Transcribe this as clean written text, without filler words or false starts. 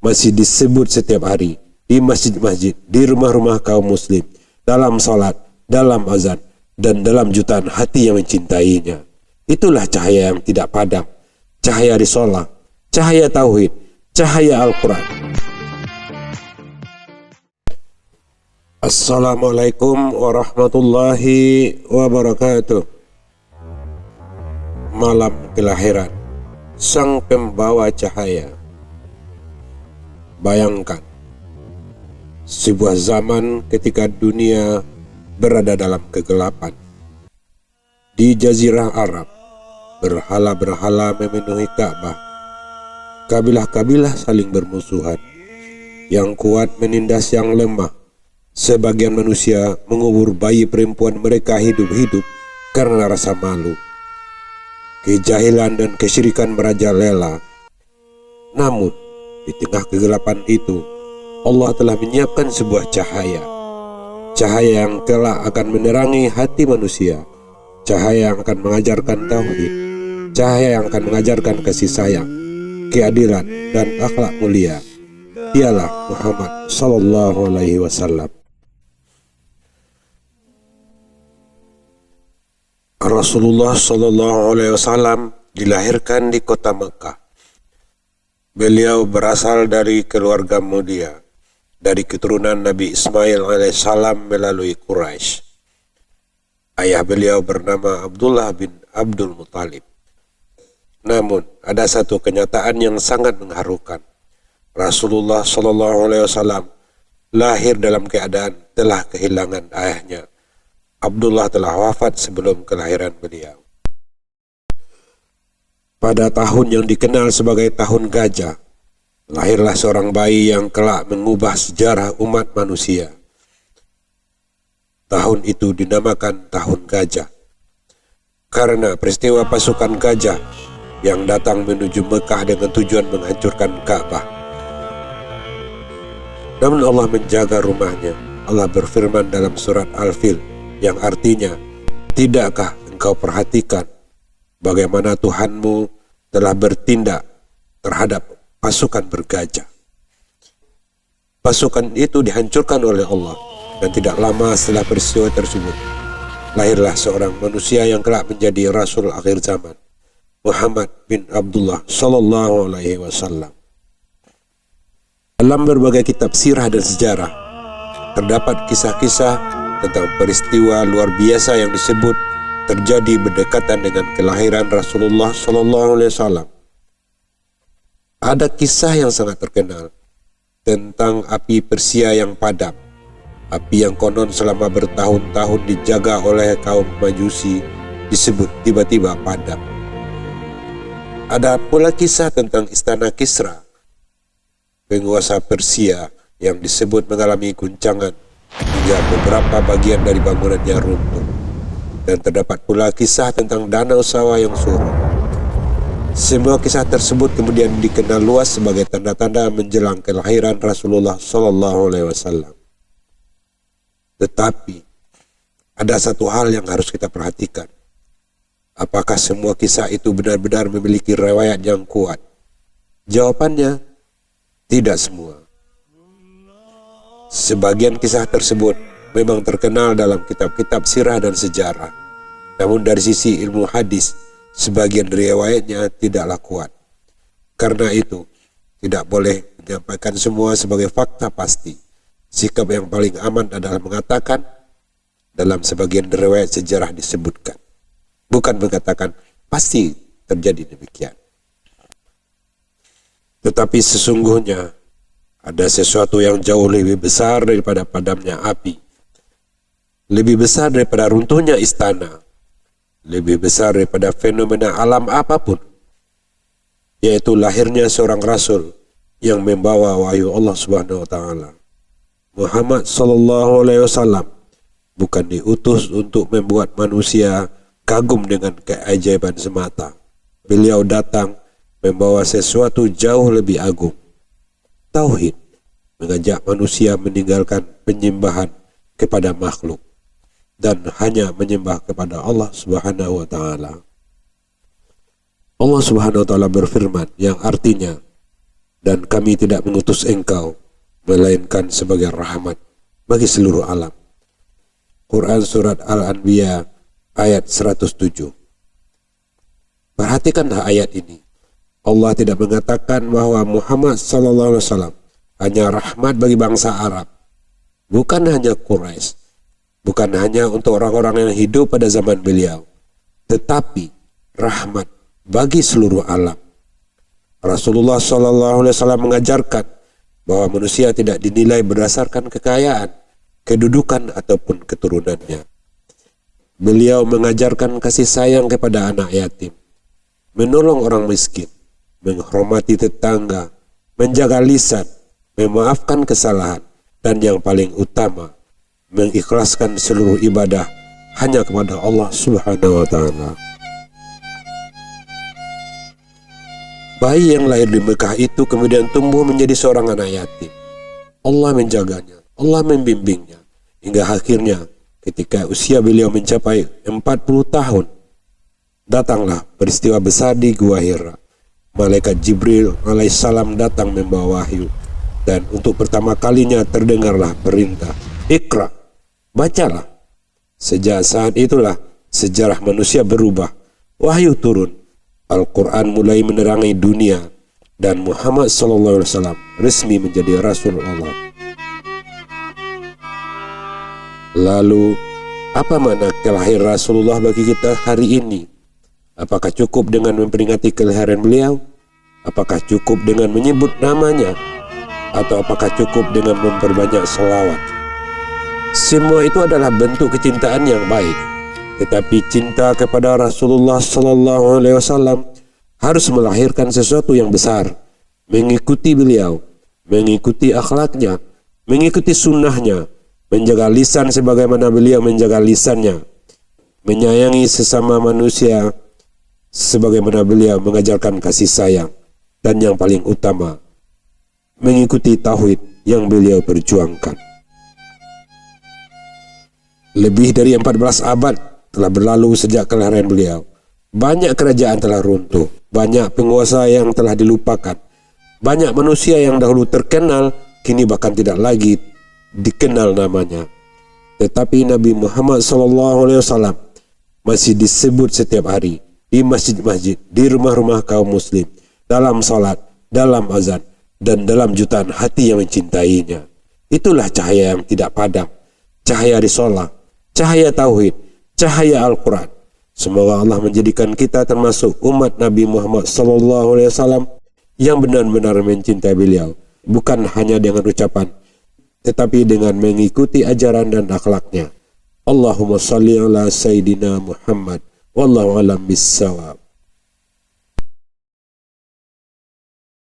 masih disebut setiap hari di masjid-masjid, di rumah-rumah kaum muslim, dalam salat, dalam azan, dan dalam jutaan hati yang mencintainya. Itulah cahaya yang tidak padam, cahaya risalah, cahaya tauhid, cahaya Al-Quran. Assalamualaikum warahmatullahi wabarakatuh. Malam kelahiran sang pembawa cahaya. Bayangkan sebuah zaman ketika dunia berada dalam kegelapan. Di Jazirah Arab, berhala-berhala memenuhi Ka'bah. Kabilah-kabilah saling bermusuhan. Yang kuat menindas yang lemah. Sebagian manusia mengubur bayi perempuan mereka hidup-hidup karena rasa malu. Kejahilan dan kesyirikan merajalela. Namun, di tengah kegelapan itu, Allah telah menyiapkan sebuah cahaya. Cahaya yang kelak akan menerangi hati manusia. Cahaya yang akan mengajarkan tauhid. Cahaya yang akan mengajarkan kasih sayang, keadilan, dan akhlak mulia. Dialah Muhammad sallallahu alaihi wasallam. Rasulullah sallallahu alaihi wasallam dilahirkan di kota Mekah. Beliau berasal dari keluarga mulia, dari keturunan Nabi Ismail alaihissalam melalui Quraisy. Ayah beliau bernama Abdullah bin Abdul Muthalib. Namun, ada satu kenyataan yang sangat mengharukan. Rasulullah sallallahu alaihi wasallam lahir dalam keadaan telah kehilangan ayahnya. Abdullah telah wafat sebelum kelahiran beliau. Pada tahun yang dikenal sebagai tahun gajah, lahirlah seorang bayi yang kelak mengubah sejarah umat manusia. Tahun itu dinamakan tahun gajah, karena peristiwa pasukan gajah yang datang menuju Mekah dengan tujuan menghancurkan Ka'bah. Namun Allah menjaga rumahnya. Allah berfirman dalam surat Al-Fil yang artinya, tidakkah engkau perhatikan bagaimana Tuhanmu telah bertindak terhadap pasukan bergajah. Pasukan itu dihancurkan oleh Allah, dan tidak lama setelah peristiwa tersebut, lahirlah seorang manusia yang kelak menjadi Rasul akhir zaman, Muhammad bin Abdullah sallallahu alaihi wasallam. Dalam berbagai kitab sirah dan sejarah, terdapat kisah-kisah tentang peristiwa luar biasa yang disebut terjadi berdekatan dengan kelahiran Rasulullah sallallahu alaihi wasallam. Ada kisah yang sangat terkenal tentang api Persia yang padam, api yang konon selama bertahun-tahun dijaga oleh kaum Majusi disebut tiba-tiba padam. Ada pula kisah tentang istana Kisra, penguasa Persia yang disebut mengalami guncangan hingga beberapa bagian dari bangunannya runtuh. Dan terdapat pula kisah tentang danau Sawa yang surut. Semua kisah tersebut kemudian dikenal luas sebagai tanda-tanda menjelang kelahiran Rasulullah sallallahu alaihi wasallam. Tetapi ada satu hal yang harus kita perhatikan. Apakah semua kisah itu benar-benar memiliki riwayat yang kuat? Jawabannya, tidak semua. Sebagian kisah tersebut memang terkenal dalam kitab-kitab sirah dan sejarah. Namun dari sisi ilmu hadis, sebagian riwayatnya tidaklah kuat. Karena itu, tidak boleh menyampaikan semua sebagai fakta pasti. Sikap yang paling aman adalah mengatakan dalam sebagian riwayat sejarah disebutkan. Bukan mengatakan pasti terjadi demikian. Tetapi sesungguhnya ada sesuatu yang jauh lebih besar daripada padamnya api. Lebih besar daripada runtuhnya istana. Lebih besar daripada fenomena alam apapun. Yaitu lahirnya seorang Rasul yang membawa wahyu Allah Subhanahu wa Ta'ala. Muhammad sallallahu alaihi wasallam bukan diutus untuk membuat manusia kagum dengan keajaiban semata. Beliau datang membawa sesuatu jauh lebih agung. Tauhid, mengajak manusia meninggalkan penyembahan kepada makhluk dan hanya menyembah kepada Allah Subhanahu wa Ta'ala. Allah Subhanahu wa Ta'ala berfirman yang artinya, dan kami tidak mengutus engkau melainkan sebagai rahmat bagi seluruh alam. Quran Surat Al-Anbiya ayat 107. Perhatikanlah ayat ini. Allah tidak mengatakan bahwa Muhammad SAW hanya rahmat bagi bangsa Arab, bukan hanya Quraisy, bukan hanya untuk orang-orang yang hidup pada zaman beliau, tetapi rahmat bagi seluruh alam. Rasulullah SAW mengajarkan bahwa manusia tidak dinilai berdasarkan kekayaan, kedudukan ataupun keturunannya. Beliau mengajarkan kasih sayang kepada anak yatim, menolong orang miskin, menghormati tetangga, menjaga lisan, memaafkan kesalahan, dan yang paling utama, mengikhlaskan seluruh ibadah hanya kepada Allah Subhanahu wa Ta'ala. Bayi yang lahir di Mekah itu kemudian tumbuh menjadi seorang anak yatim. Allah menjaganya, Allah membimbingnya, hingga akhirnya ketika usia beliau mencapai 40 tahun, datanglah peristiwa besar di Gua Hira. Malaikat Jibril alaihissalam datang membawa wahyu, dan untuk pertama kalinya terdengarlah perintah, Iqra, bacalah. Sejak saat itulah sejarah manusia berubah, wahyu turun, Al-Quran mulai menerangi dunia, dan Muhammad SAW resmi menjadi Rasul Allah. Lalu, apa makna kelahiran Rasulullah bagi kita hari ini? Apakah cukup dengan memperingati kelahiran beliau? Apakah cukup dengan menyebut namanya? Atau apakah cukup dengan memperbanyak selawat? Semua itu adalah bentuk kecintaan yang baik. Tetapi cinta kepada Rasulullah SAW harus melahirkan sesuatu yang besar, mengikuti beliau, mengikuti akhlaknya, mengikuti sunnahnya, menjaga lisan sebagaimana beliau menjaga lisannya, menyayangi sesama manusia sebagaimana beliau mengajarkan kasih sayang, dan yang paling utama, mengikuti tauhid yang beliau perjuangkan. Lebih dari 14 abad telah berlalu sejak kelahiran beliau. Banyak kerajaan telah runtuh, banyak penguasa yang telah dilupakan, banyak manusia yang dahulu terkenal kini bahkan tidak lagi dikenal namanya. Tetapi Nabi Muhammad SAW masih disebut setiap hari di masjid-masjid, di rumah-rumah kaum muslim, dalam salat, dalam azan, dan dalam jutaan hati yang mencintainya. Itulah cahaya yang tidak padam, cahaya risalah, cahaya tauhid, cahaya Al-Quran. Semoga Allah menjadikan kita termasuk umat Nabi Muhammad SAW yang benar-benar mencintai beliau, bukan hanya dengan ucapan, tetapi dengan mengikuti ajaran dan akhlaknya. Allahumma salli ala Sayyidina Muhammad, wallahu alam bissawab.